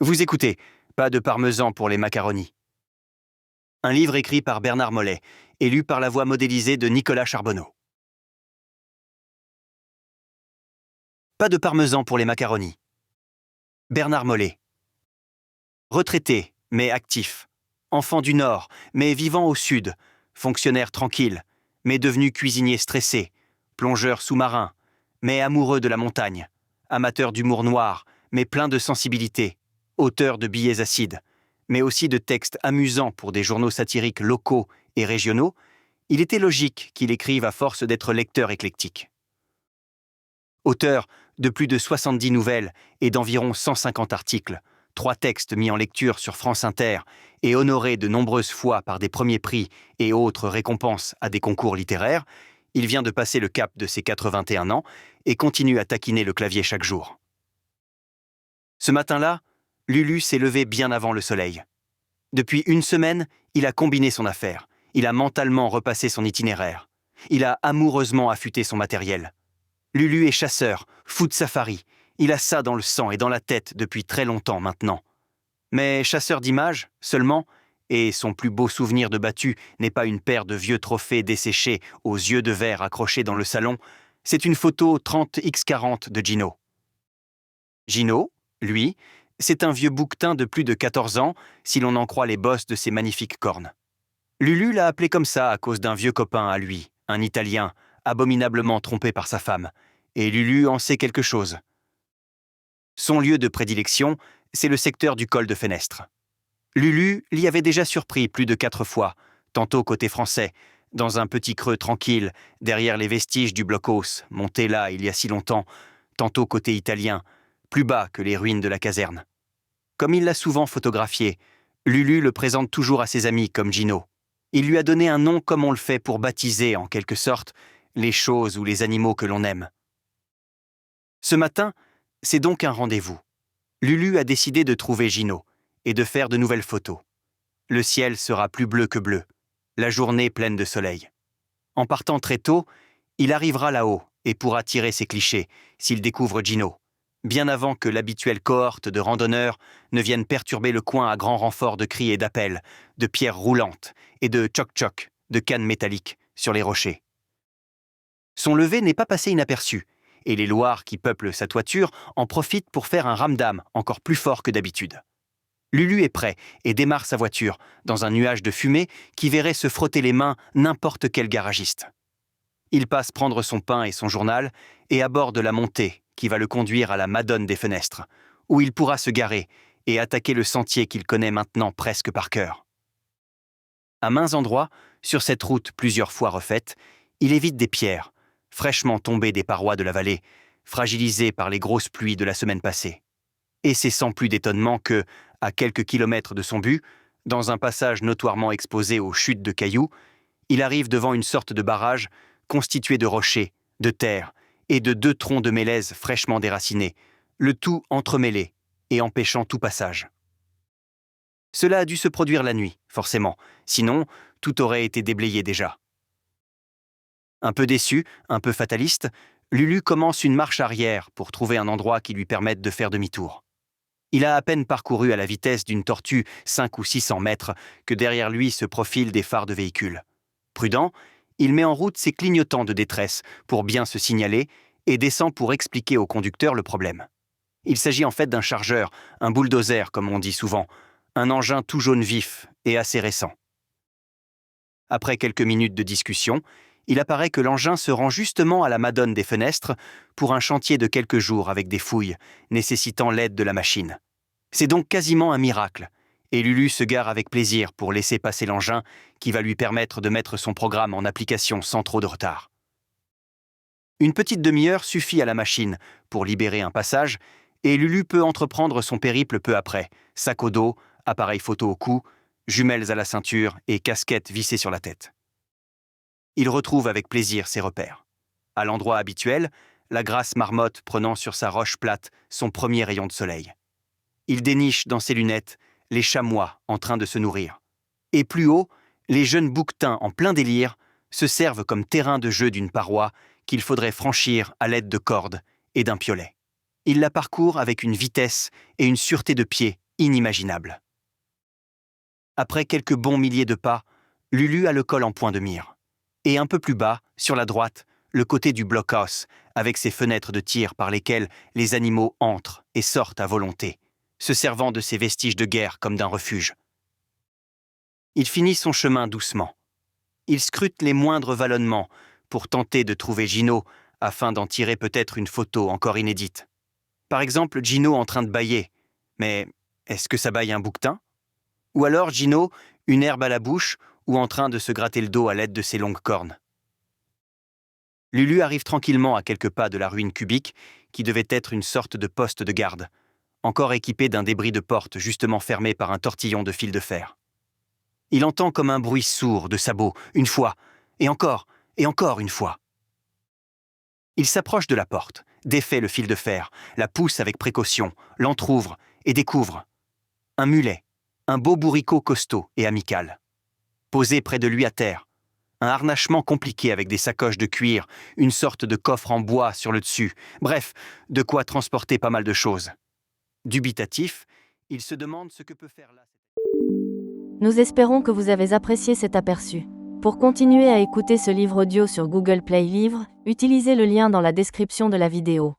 Vous écoutez, pas de parmesan pour les macaronis. Un livre écrit par Bernard Mollet et lu par la voix modélisée de Nicolas Charbonneau. Pas de parmesan pour les macaronis. Bernard Mollet. Retraité, mais actif. Enfant du Nord, mais vivant au Sud. Fonctionnaire tranquille, mais devenu cuisinier stressé. Plongeur sous-marin, mais amoureux de la montagne. Amateur d'humour noir, mais plein de sensibilité. Auteur de billets acides, mais aussi de textes amusants pour des journaux satiriques locaux et régionaux, il était logique qu'il écrive à force d'être lecteur éclectique. Auteur de plus de 70 nouvelles et d'environ 150 articles, 3 textes mis en lecture sur France Inter et honoré de nombreuses fois par des premiers prix et autres récompenses à des concours littéraires, il vient de passer le cap de ses 81 ans et continue à taquiner le clavier chaque jour. Ce matin-là, Lulu s'est levé bien avant le soleil. Depuis une semaine, il a combiné son affaire. Il a mentalement repassé son itinéraire. Il a amoureusement affûté son matériel. Lulu est chasseur, foot safari. Il a ça dans le sang et dans la tête depuis très longtemps maintenant. Mais chasseur d'images, seulement, et son plus beau souvenir de battu n'est pas une paire de vieux trophées desséchés aux yeux de verre accrochés dans le salon, c'est une photo 30x40 de Gino. Gino, lui, c'est un vieux bouquetin de plus de 14 ans, si l'on en croit les bosses de ses magnifiques cornes. Lulu l'a appelé comme ça à cause d'un vieux copain à lui, un Italien, abominablement trompé par sa femme. Et Lulu en sait quelque chose. Son lieu de prédilection, c'est le secteur du col de Fenestre. Lulu l'y avait déjà surpris plus de 4 fois, tantôt côté français, dans un petit creux tranquille, derrière les vestiges du blockhaus, monté là il y a si longtemps, tantôt côté italien, plus bas que les ruines de la caserne. Comme il l'a souvent photographié, Lulu le présente toujours à ses amis comme Gino. Il lui a donné un nom comme on le fait pour baptiser, en quelque sorte, les choses ou les animaux que l'on aime. Ce matin, c'est donc un rendez-vous. Lulu a décidé de trouver Gino et de faire de nouvelles photos. Le ciel sera plus bleu que bleu, la journée pleine de soleil. En partant très tôt, il arrivera là-haut et pourra tirer ses clichés s'il découvre Gino, bien avant que l'habituelle cohorte de randonneurs ne vienne perturber le coin à grand renfort de cris et d'appels, de pierres roulantes et de tchoc-tchoc, de cannes métalliques, sur les rochers. Son lever n'est pas passé inaperçu, et les loirs qui peuplent sa toiture en profitent pour faire un ramdam encore plus fort que d'habitude. Lulu est prêt et démarre sa voiture, dans un nuage de fumée qui verrait se frotter les mains n'importe quel garagiste. Il passe prendre son pain et son journal et aborde la montée qui va le conduire à la Madone des Fenestres, où il pourra se garer et attaquer le sentier qu'il connaît maintenant presque par cœur. À maints endroits, sur cette route plusieurs fois refaite, il évite des pierres, fraîchement tombées des parois de la vallée, fragilisées par les grosses pluies de la semaine passée. Et c'est sans plus d'étonnement que, à quelques kilomètres de son but, dans un passage notoirement exposé aux chutes de cailloux, il arrive devant une sorte de barrage constitué de rochers, de terre et de 2 troncs de mélèze fraîchement déracinés, le tout entremêlé et empêchant tout passage. Cela a dû se produire la nuit, forcément, sinon tout aurait été déblayé déjà. Un peu déçu, un peu fataliste, Lulu commence une marche arrière pour trouver un endroit qui lui permette de faire demi-tour. Il a à peine parcouru à la vitesse d'une tortue 500 ou 600 mètres que derrière lui se profilent des phares de véhicules. Prudent, il met en route ses clignotants de détresse pour bien se signaler et descend pour expliquer au conducteur le problème. Il s'agit en fait d'un chargeur, un bulldozer comme on dit souvent, un engin tout jaune vif et assez récent. Après quelques minutes de discussion, il apparaît que l'engin se rend justement à la Madone des Fenestres pour un chantier de quelques jours avec des fouilles, nécessitant l'aide de la machine. C'est donc quasiment un miracle, et Lulu se gare avec plaisir pour laisser passer l'engin qui va lui permettre de mettre son programme en application sans trop de retard. Une petite demi-heure suffit à la machine pour libérer un passage, et Lulu peut entreprendre son périple peu après, sac au dos, appareil photo au cou, jumelles à la ceinture et casquette vissée sur la tête. Il retrouve avec plaisir ses repères. À l'endroit habituel, la grasse marmotte prenant sur sa roche plate son premier rayon de soleil. Il déniche dans ses lunettes les chamois en train de se nourrir. Et plus haut, les jeunes bouquetins en plein délire se servent comme terrain de jeu d'une paroi qu'il faudrait franchir à l'aide de cordes et d'un piolet. Il la parcourt avec une vitesse et une sûreté de pied Inimaginable. Après quelques bons milliers de pas, Lulu a le col en point de mire. Et un peu plus bas, sur la droite, le côté du blockhouse, avec ses fenêtres de tir par lesquelles les animaux entrent et sortent à volonté, se servant de ces vestiges de guerre comme d'un refuge. Il finit son chemin doucement. Il scrute les moindres vallonnements pour tenter de trouver Gino afin d'en tirer peut-être une photo encore inédite. Par exemple, Gino en train de bâiller. Mais est-ce que ça bâille un bouquetin? Ou alors Gino, une herbe à la bouche ou en train de se gratter le dos à l'aide de ses longues cornes. Lulu arrive tranquillement à quelques pas de la ruine cubique qui devait être une sorte de poste de garde, encore équipé d'un débris de porte justement fermé par un tortillon de fil de fer. Il entend comme un bruit sourd de sabots, une fois, et encore une fois. Il s'approche de la porte, défait le fil de fer, la pousse avec précaution, l'entr'ouvre et découvre un mulet, un beau bourricot costaud et amical. Posé près de lui à terre, un harnachement compliqué avec des sacoches de cuir, une sorte de coffre en bois sur le dessus, bref, de quoi transporter pas mal de choses. Dubitatif, il se demande ce que peut faire là. Nous espérons que vous avez apprécié cet aperçu. Pour continuer à écouter ce livre audio sur Google Play Livres, utilisez le lien dans la description de la vidéo.